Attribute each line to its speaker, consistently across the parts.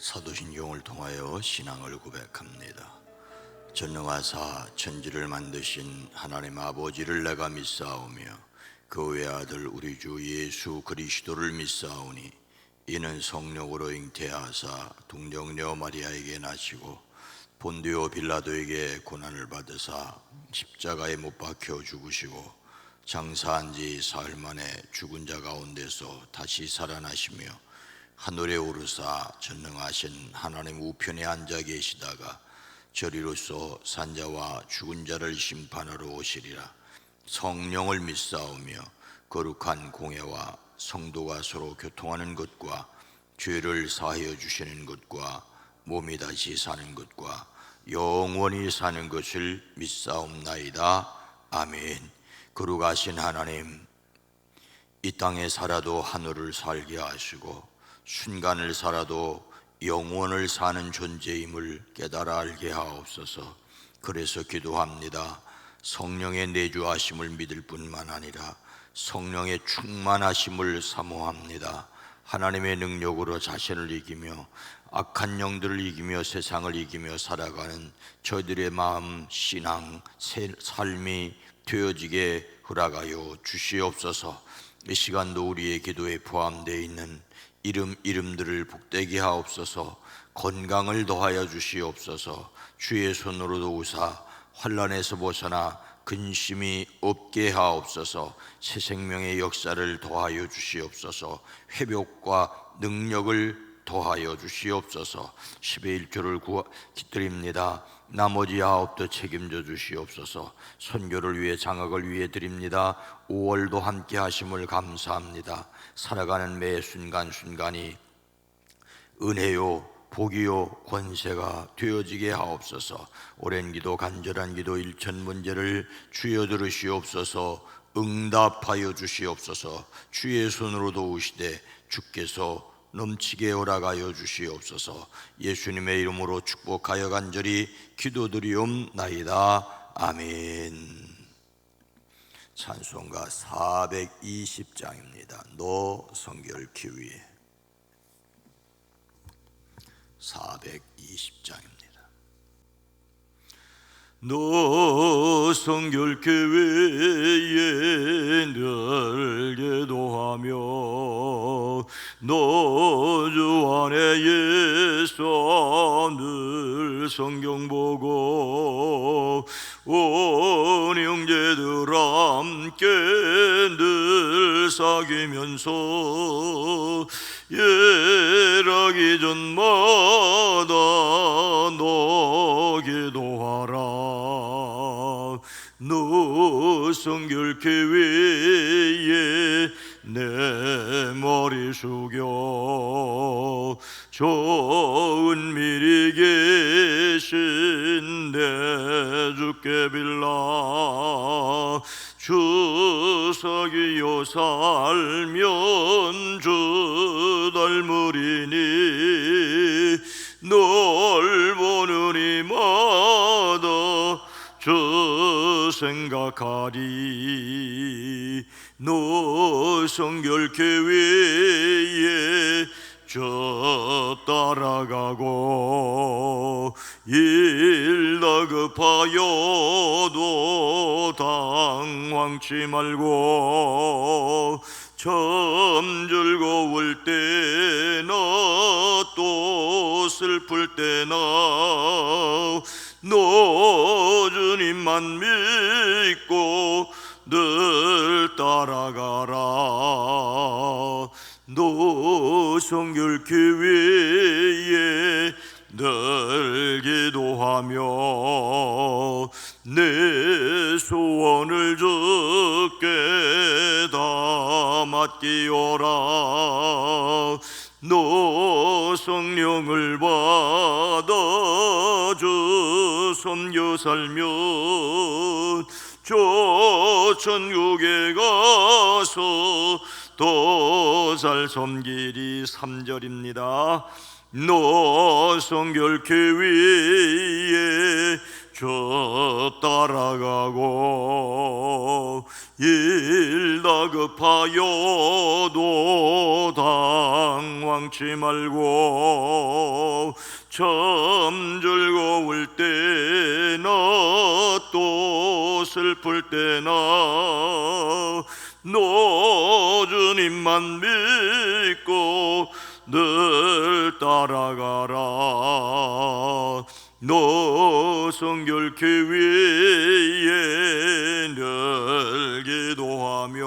Speaker 1: 사도신경을 통하여 신앙을 고백합니다. 전능하사 천지를 만드신 하나님 아버지를 내가 믿사오며 그 외아들 우리 주 예수 그리스도를 믿사오니 이는 성령으로 잉태하사 동정녀 마리아에게 나시고 본디오 빌라도에게 고난을 받으사 십자가에 못 박혀 죽으시고 장사한 지 사흘 만에 죽은 자 가운데서 다시 살아나시며 하늘에 오르사 전능하신 하나님 우편에 앉아 계시다가 저리로서 산자와 죽은 자를 심판하러 오시리라. 성령을 믿사오며 거룩한 공회와 성도가 서로 교통하는 것과 죄를 사하여 주시는 것과 몸이 다시 사는 것과 영원히 사는 것을 믿사옵나이다. 아멘. 거룩하신 하나님, 이 땅에 살아도 하늘을 살게 하시고 순간을 살아도 영원을 사는 존재임을 깨달아 알게 하옵소서. 그래서 기도합니다. 성령의 내주하심을 믿을 뿐만 아니라 성령의 충만하심을 사모합니다. 하나님의 능력으로 자신을 이기며 악한 영들을 이기며 세상을 이기며 살아가는 저희들의 마음, 신앙, 삶이 되어지게 허락하여 주시옵소서. 이 시간도 우리의 기도에 포함되어 있는 이름들을 복되게 하옵소서. 건강을 더하여 주시옵소서. 주의 손으로 도우사 환난에서 벗어나 근심이 없게 하옵소서. 새 생명의 역사를 더하여 주시옵소서. 회복과 능력을 더하여 주시옵소서. 10의 1조를 기드립니다. 나머지 9도 책임져 주시옵소서. 선교를 위해 장학을 위해 드립니다. 5월도 함께 하심을 감사합니다. 살아가는 매 순간순간이 은혜요 복이요 권세가 되어지게 하옵소서. 오랜 기도 간절한 기도 일천 문제를 주여 들으시옵소서. 응답하여 주시옵소서. 주의 손으로 도우시되 주께서 넘치게 허락하여 주시옵소서. 예수님의 이름으로 축복하여 간절히 기도드리옵나이다. 아멘. 찬송가 420장입니다. 노성결기 위해 420장입니다. 노성결교회에 늘 기도하며 노주 안에 늘 성경 보고 온 형제들 함께 늘 사귀면서 예라기 전마다 너 기도하라. 노성결교회에 내 머리 숙여 좋은 미리 계신 내 주께 빌라. 주석이여 살면 주 닮으리니 널 보는 이마다 주 생각하리. 노성결교회에 저 따라가고 일 다급하여도 당황치 말고 참 즐거울 때나 또 슬플 때나 너 주님만 믿고 늘 따라가라. 노성결교회에 늘 기도하며 내 소원을 주께 다 맡기오라. 너 성령을 받아 주 섬겨 살면 저 천국에 가서 더 잘 섬기리. 3절입니다. 노성결교회에 저 따라가고 일 다급하여도 당황치 말고 참 즐거울 때나 또 슬플 때나 너 주님만 믿고 늘 따라가라. 너 성결케 위에 늘 기도하며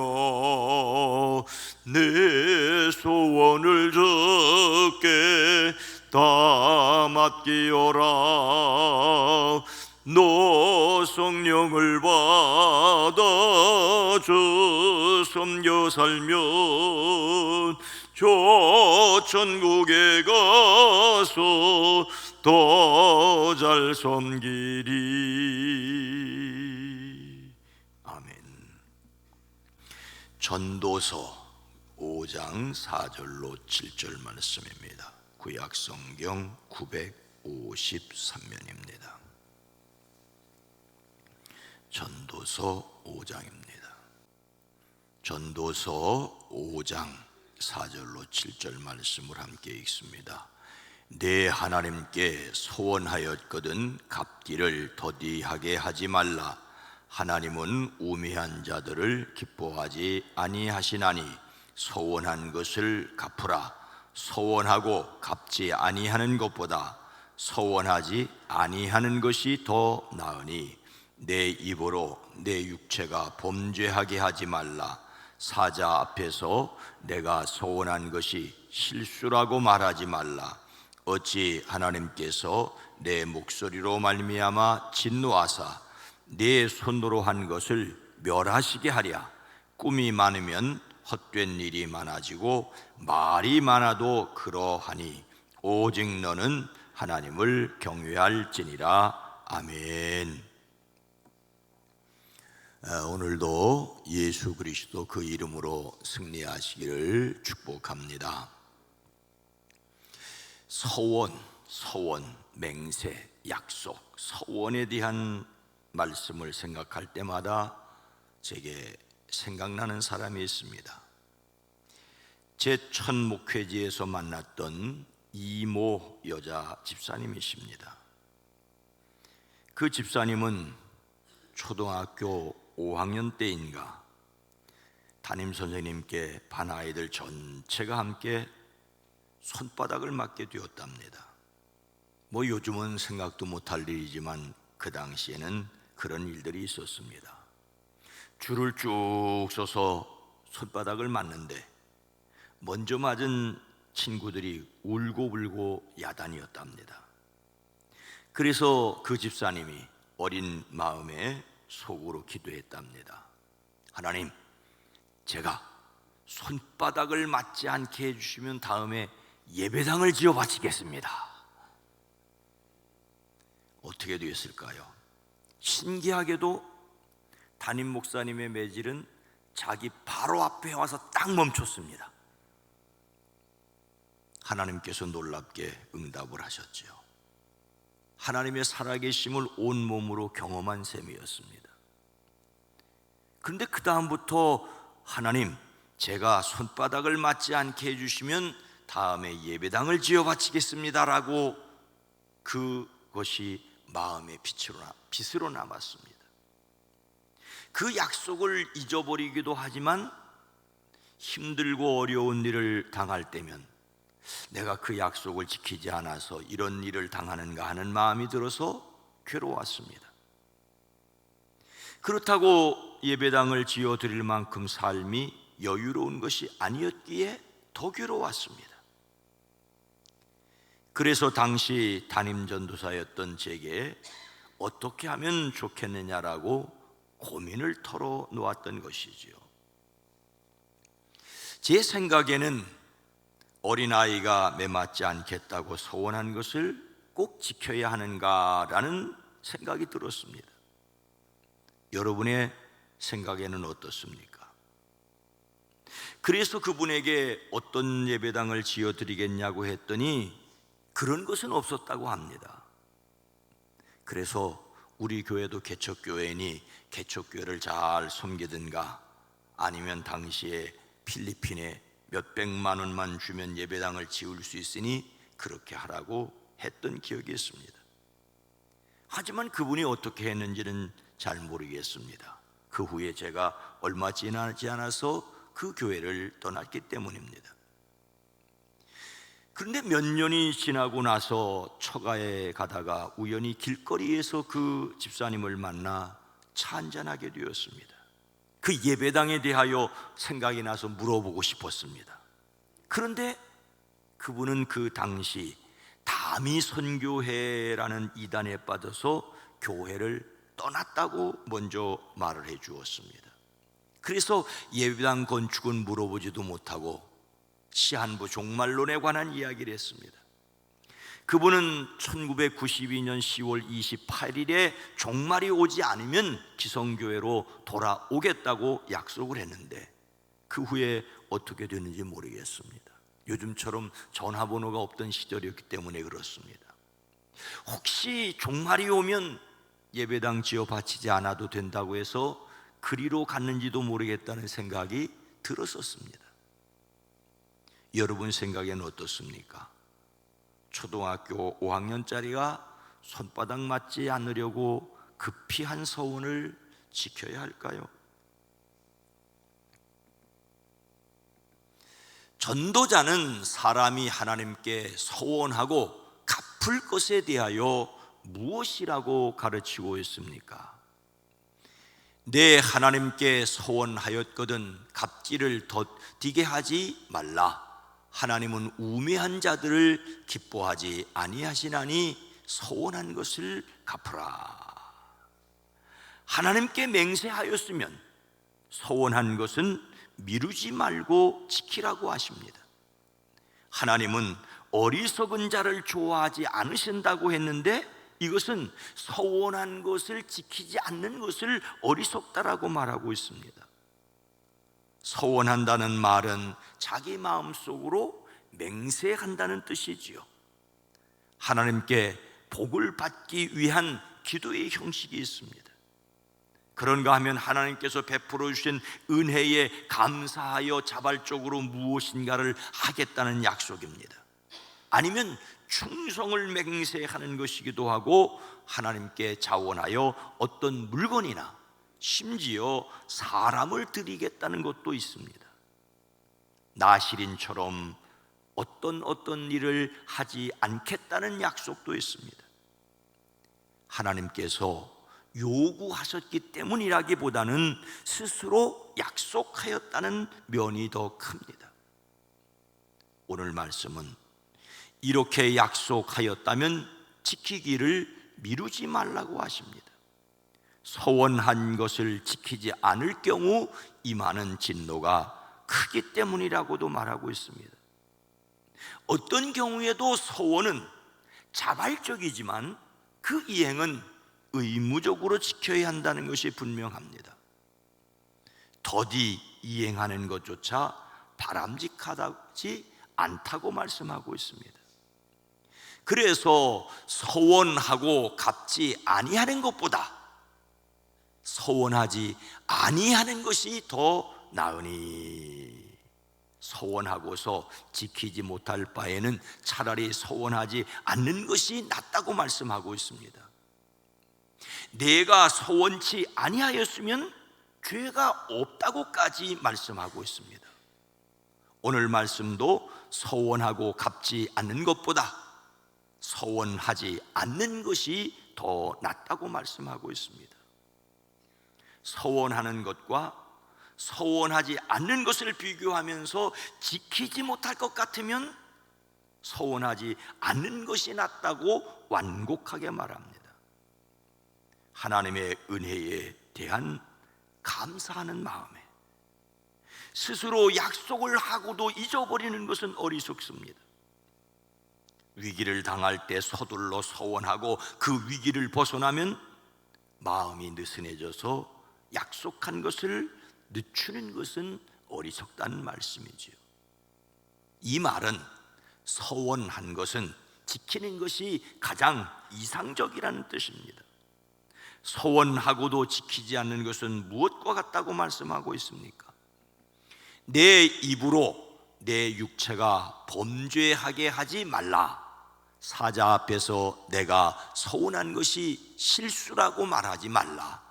Speaker 1: 내 소원을 적게 다 맡기어라. 너 성령을 받아 주 섬겨 살면 저 천국에 가서 더 잘 섬기리. 아멘. 전도서 5장 4절로 7절 말씀입니다. 구약성경 953면입니다. 전도서 5장입니다. 전도서 5장 4절로 7절 말씀을 함께 읽습니다. 내 하나님께 소원하였거든 갚기를 더디하게 하지 말라. 하나님은 우매한 자들을 기뻐하지 아니하시나니 소원한 것을 갚으라. 소원하고 갚지 아니하는 것보다 소원하지 아니하는 것이 더 나으니 내 입으로 내 육체가 범죄하게 하지 말라. 사자 앞에서 내가 소원한 것이 실수라고 말하지 말라. 어찌 하나님께서 내 목소리로 말미암아 진노하사 내 손으로 한 것을 멸하시게 하랴. 꿈이 많으면 헛된 일이 많아지고 말이 많아도 그러하니 오직 너는 하나님을 경외할지니라. 아멘. 오늘도 예수 그리스도 그 이름으로 승리하시기를 축복합니다. 서원, 맹세, 약속, 서원에 대한 말씀을 생각할 때마다 제게 생각나는 사람이 있습니다. 제 첫 목회지에서 만났던 이모 여자 집사님이십니다. 그 집사님은 초등학교 5학년 때인가 담임선생님께 반 아이들 전체가 함께 손바닥을 맞게 되었답니다. 요즘은 생각도 못할 일이지만 그 당시에는 그런 일들이 있었습니다. 줄을 쭉 서서 손바닥을 맞는데 먼저 맞은 친구들이 울고불고 야단이었답니다. 그래서 그 집사님이 어린 마음에 속으로 기도했답니다. 하나님, 제가 손바닥을 맞지 않게 해주시면 다음에 예배당을 지어 바치겠습니다. 어떻게 되었을까요? 신기하게도 담임 목사님의 매질은 자기 바로 앞에 와서 딱 멈췄습니다. 하나님께서 놀랍게 응답을 하셨죠. 하나님의 살아계심을 온몸으로 경험한 셈이었습니다. 그런데 그 다음부터 하나님, 제가 손바닥을 맞지 않게 해주시면 다음에 예배당을 지어 바치겠습니다라고 그것이 마음의 빛으로 남았습니다. 그 약속을 잊어버리기도 하지만 힘들고 어려운 일을 당할 때면 내가 그 약속을 지키지 않아서 이런 일을 당하는가 하는 마음이 들어서 괴로웠습니다. 그렇다고 예배당을 지어 드릴 만큼 삶이 여유로운 것이 아니었기에 더 괴로웠습니다. 그래서 당시 담임 전도사였던 제게 어떻게 하면 좋겠느냐라고 고민을 털어놓았던 것이지요. 제 생각에는 어린아이가 매맞지 않겠다고 소원한 것을 꼭 지켜야 하는가라는 생각이 들었습니다. 여러분의 생각에는 어떻습니까? 그래서 그분에게 어떤 예배당을 지어드리겠냐고 했더니 그런 것은 없었다고 합니다. 그래서 우리 교회도 개척교회니 개척교회를 잘 섬기든가, 아니면 당시에 필리핀에 몇백만 원만 주면 예배당을 지을 수 있으니 그렇게 하라고 했던 기억이 있습니다. 하지만 그분이 어떻게 했는지는 잘 모르겠습니다. 그 후에 제가 얼마 지나지 않아서 그 교회를 떠났기 때문입니다. 그런데 몇 년이 지나고 나서 처가에 가다가 우연히 길거리에서 그 집사님을 만나 차 한잔하게 되었습니다. 그 예배당에 대하여 생각이 나서 물어보고 싶었습니다. 그런데 그분은 그 당시 다미 선교회라는 이단에 빠져서 교회를 떠났다고 먼저 말을 해 주었습니다. 그래서 예배당 건축은 물어보지도 못하고 시한부 종말론에 관한 이야기를 했습니다. 그분은 1992년 10월 28일에 종말이 오지 않으면 기성교회로 돌아오겠다고 약속을 했는데 그 후에 어떻게 됐는지 모르겠습니다. 요즘처럼 전화번호가 없던 시절이었기 때문에 그렇습니다. 혹시 종말이 오면 예배당 지어 바치지 않아도 된다고 해서 그리로 갔는지도 모르겠다는 생각이 들었었습니다. 여러분 생각에는 어떻습니까? 초등학교 5학년짜리가 손바닥 맞지 않으려고 급히 한 서원을 지켜야 할까요? 전도자는 사람이 하나님께 서원하고 갚을 것에 대하여 무엇이라고 가르치고 있습니까? 내 하나님께 서원하였거든 갚기를 더디게 하지 말라. 하나님은 우매한 자들을 기뻐하지 아니하시나니 서원한 것을 갚으라. 하나님께 맹세하였으면 서원한 것은 미루지 말고 지키라고 하십니다. 하나님은 어리석은 자를 좋아하지 않으신다고 했는데 이것은 서원한 것을 지키지 않는 것을 어리석다라고 말하고 있습니다. 서원한다는 말은 자기 마음속으로 맹세한다는 뜻이지요. 하나님께 복을 받기 위한 기도의 형식이 있습니다. 그런가 하면 하나님께서 베풀어 주신 은혜에 감사하여 자발적으로 무엇인가를 하겠다는 약속입니다. 아니면 충성을 맹세하는 것이기도 하고 하나님께 자원하여 어떤 물건이나 심지어 사람을 드리겠다는 것도 있습니다. 나실인처럼 어떤 일을 하지 않겠다는 약속도 있습니다. 하나님께서 요구하셨기 때문이라기보다는 스스로 약속하였다는 면이 더 큽니다. 오늘 말씀은 이렇게 약속하였다면 지키기를 미루지 말라고 하십니다. 서원한 것을 지키지 않을 경우 임하는 진노가 크기 때문이라고도 말하고 있습니다. 어떤 경우에도 서원은 자발적이지만 그 이행은 의무적으로 지켜야 한다는 것이 분명합니다. 더디 이행하는 것조차 바람직하지 않다고 말씀하고 있습니다. 그래서 서원하고 갚지 아니하는 것보다 서원하지 아니하는 것이 더 나으니 서원하고서 지키지 못할 바에는 차라리 서원하지 않는 것이 낫다고 말씀하고 있습니다. 내가 서원치 아니하였으면 죄가 없다고까지 말씀하고 있습니다. 오늘 말씀도 서원하고 갚지 않는 것보다 서원하지 않는 것이 더 낫다고 말씀하고 있습니다. 서원하는 것과 서원하지 않는 것을 비교하면서 지키지 못할 것 같으면 서원하지 않는 것이 낫다고 완곡하게 말합니다. 하나님의 은혜에 대한 감사하는 마음에 스스로 약속을 하고도 잊어버리는 것은 어리석습니다. 위기를 당할 때 서둘러 서원하고 그 위기를 벗어나면 마음이 느슨해져서 약속한 것을 늦추는 것은 어리석다는 말씀이지요. 이 말은 서원한 것은 지키는 것이 가장 이상적이라는 뜻입니다. 소원하고도 지키지 않는 것은 무엇과 같다고 말씀하고 있습니까? 내 입으로 내 육체가 범죄하게 하지 말라. 사자 앞에서 내가 서운한 것이 실수라고 말하지 말라.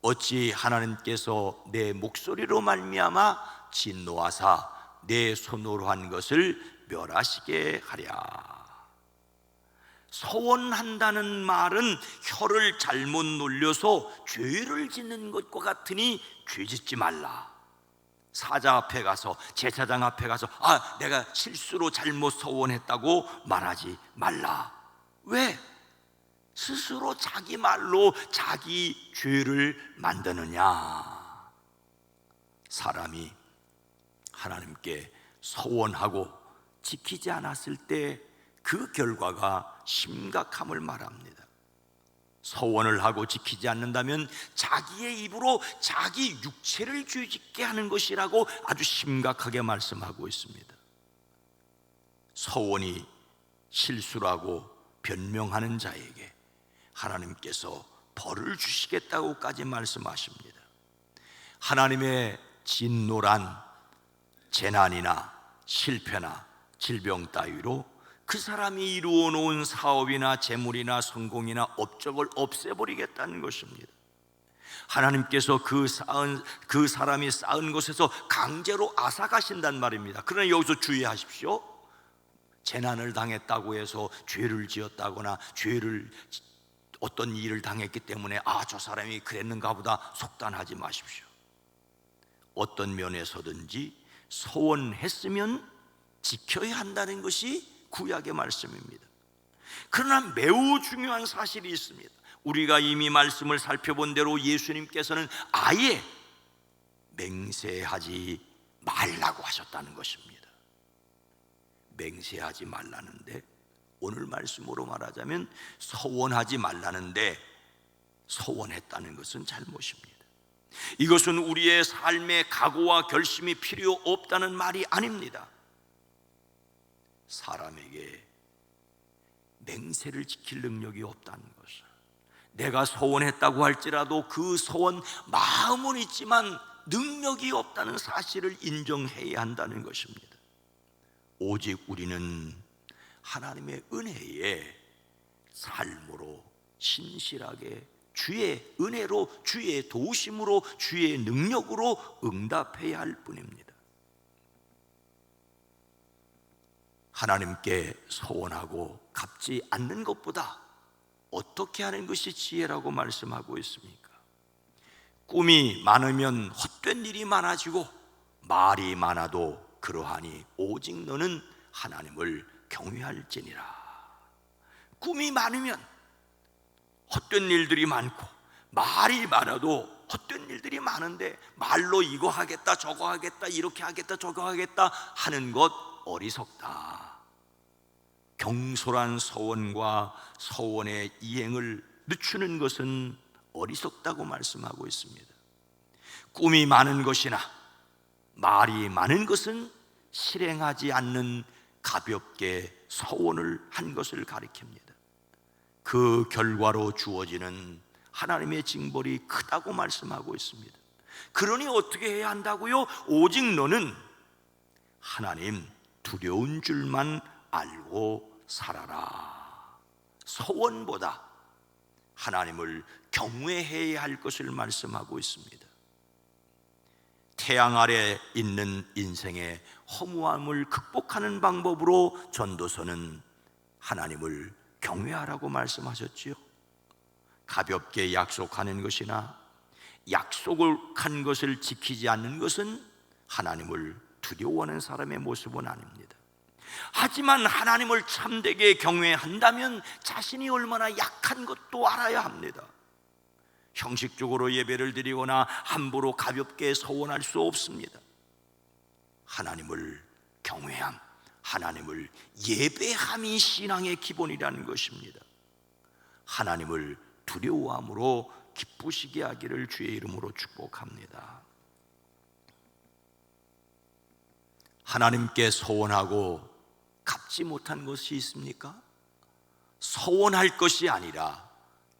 Speaker 1: 어찌 하나님께서 내 목소리로 말미암아 진노하사 내 손으로 한 것을 멸하시게 하랴. 서원한다는 말은 혀를 잘못 놀려서 죄를 짓는 것과 같으니 죄짓지 말라. 사자 앞에 가서, 제사장 앞에 가서 내가 실수로 잘못 서원했다고 말하지 말라. 왜? 스스로 자기 말로 자기 죄를 만드느냐. 사람이 하나님께 서원하고 지키지 않았을 때 그 결과가 심각함을 말합니다. 서원을 하고 지키지 않는다면 자기의 입으로 자기 육체를 죄짓게 하는 것이라고 아주 심각하게 말씀하고 있습니다. 서원이 실수라고 변명하는 자에게 하나님께서 벌을 주시겠다고까지 말씀하십니다. 하나님의 진노란 재난이나 실패나 질병 따위로 그 사람이 이루어 놓은 사업이나 재물이나 성공이나 업적을 없애버리겠다는 것입니다. 하나님께서 그 사람이 쌓은 것에서 강제로 앗아가신단 말입니다. 그러나 여기서 주의하십시오. 재난을 당했다고 해서 죄를 지었다거나 어떤 일을 당했기 때문에 저 사람이 그랬는가 보다 속단하지 마십시오. 어떤 면에서든지 서원했으면 지켜야 한다는 것이 구약의 말씀입니다. 그러나 매우 중요한 사실이 있습니다. 우리가 이미 말씀을 살펴본 대로 예수님께서는 아예 맹세하지 말라고 하셨다는 것입니다. 맹세하지 말라는데, 오늘 말씀으로 말하자면 서원하지 말라는데 서원했다는 것은 잘못입니다. 이것은 우리의 삶의 각오와 결심이 필요 없다는 말이 아닙니다. 사람에게 맹세를 지킬 능력이 없다는 것을, 내가 서원했다고 할지라도 그 서원 마음은 있지만 능력이 없다는 사실을 인정해야 한다는 것입니다. 오직 우리는 하나님의 은혜에 삶으로 신실하게 주의 은혜로, 주의 도우심으로, 주의 능력으로 응답해야 할 뿐입니다. 하나님께 서원하고 갚지 않는 것보다 어떻게 하는 것이 지혜라고 말씀하고 있습니까? 꿈이 많으면 헛된 일이 많아지고 말이 많아도 그러하니 오직 너는 하나님을 경외할지니라. 꿈이 많으면 헛된 일들이 많고 말이 많아도 헛된 일들이 많은데 말로 이거 하겠다 저거 하겠다 이렇게 하겠다 저거 하겠다 하는 것 어리석다. 경솔한 서원과 서원의 이행을 늦추는 것은 어리석다고 말씀하고 있습니다. 꿈이 많은 것이나 말이 많은 것은 실행하지 않는 가볍게 서원을 한 것을 가리킵니다. 그 결과로 주어지는 하나님의 징벌이 크다고 말씀하고 있습니다. 그러니 어떻게 해야 한다고요? 오직 너는 하나님 두려운 줄만 알고 살아라. 서원보다 하나님을 경외해야 할 것을 말씀하고 있습니다. 태양 아래 있는 인생의 허무함을 극복하는 방법으로 전도서는 하나님을 경외하라고 말씀하셨지요. 가볍게 약속하는 것이나 약속한 것을 지키지 않는 것은 하나님을 두려워하는 사람의 모습은 아닙니다. 하지만 하나님을 참되게 경외한다면 자신이 얼마나 약한 것도 알아야 합니다. 형식적으로 예배를 드리거나 함부로 가볍게 서원할 수 없습니다. 하나님을 경외함, 하나님을 예배함이 신앙의 기본이라는 것입니다. 하나님을 두려워함으로 기쁘시게 하기를 주의 이름으로 축복합니다. 하나님께 서원하고 갚지 못한 것이 있습니까? 서원할 것이 아니라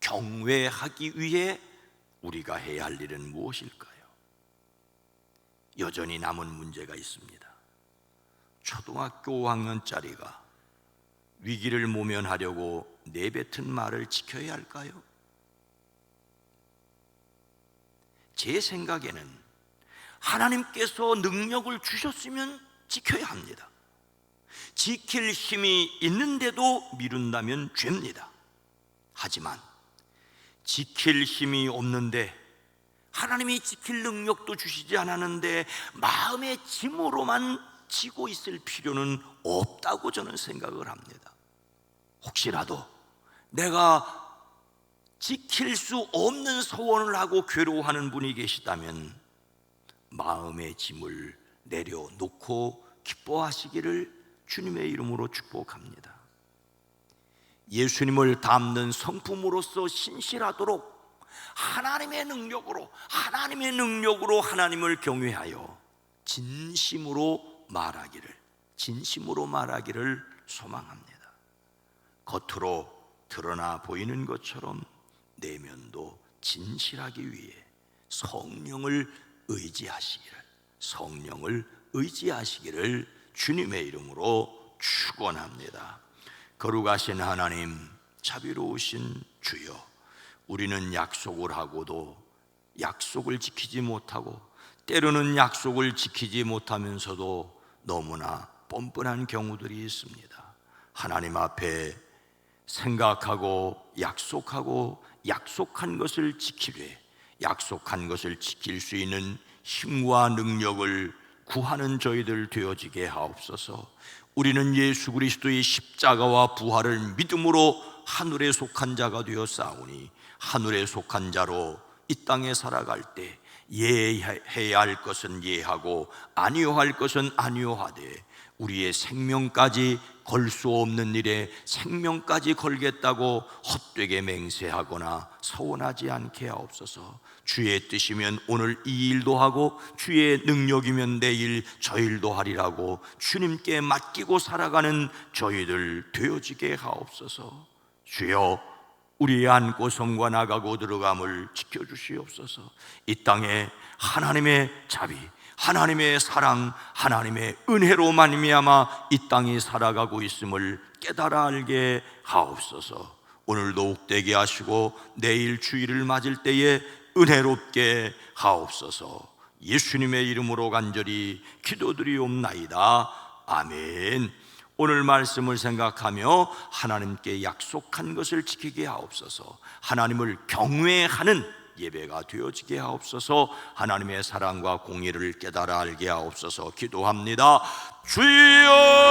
Speaker 1: 경외하기 위해 우리가 해야 할 일은 무엇일까요? 여전히 남은 문제가 있습니다. 초등학교 5학년짜리가 위기를 모면하려고 내뱉은 말을 지켜야 할까요? 제 생각에는 하나님께서 능력을 주셨으면 지켜야 합니다. 지킬 힘이 있는데도 미룬다면 죄입니다. 하지만 지킬 힘이 없는데 하나님이 지킬 능력도 주시지 않았는데 마음의 짐으로만 지고 있을 필요는 없다고 저는 생각을 합니다. 혹시라도 내가 지킬 수 없는 소원을 하고 괴로워하는 분이 계시다면 마음의 짐을 내려놓고 기뻐하시기를 주님의 이름으로 축복합니다. 예수님을 닮는 성품으로서 신실하도록 하나님의 능력으로 하나님을 경외하여 진심으로 말하기를 소망합니다. 겉으로 드러나 보이는 것처럼 내면도 진실하기 위해 성령을 의지하시기를 주님의 이름으로 축원합니다. 거룩하신 하나님, 자비로우신 주여, 우리는 약속을 하고도 약속을 지키지 못하고 때로는 약속을 지키지 못하면서도 너무나 뻔뻔한 경우들이 있습니다. 하나님 앞에 생각하고 약속한 것을 지키되 약속한 것을 지킬 수 있는 힘과 능력을 구하는 저희들 되어지게 하옵소서. 우리는 예수 그리스도의 십자가와 부활을 믿음으로 하늘에 속한 자가 되었사오니 하늘에 속한 자로 이 땅에 살아갈 때 예해야 할 것은 예하고 아니오할 것은 아니오하되 우리의 생명까지 걸 수 없는 일에 생명까지 걸겠다고 헛되게 맹세하거나 서원하지 않게 하옵소서. 주의 뜻이면 오늘 이 일도 하고 주의 능력이면 내일 저 일도 하리라고 주님께 맡기고 살아가는 저희들 되어지게 하옵소서. 주여, 우리의 안고 성과 나가고 들어감을 지켜주시옵소서. 이 땅에 하나님의 자비, 하나님의 사랑, 하나님의 은혜로 말미암아 이 땅이 살아가고 있음을 깨달아 알게 하옵소서. 오늘도 옥되게 하시고 내일 주일을 맞을 때에 은혜롭게 하옵소서. 예수님의 이름으로 간절히 기도드리옵나이다. 아멘. 오늘 말씀을 생각하며 하나님께 약속한 것을 지키게 하옵소서. 하나님을 경외하는 예배가 되어지게 하옵소서. 하나님의 사랑과 공의를 깨달아 알게 하옵소서. 기도합니다. 주여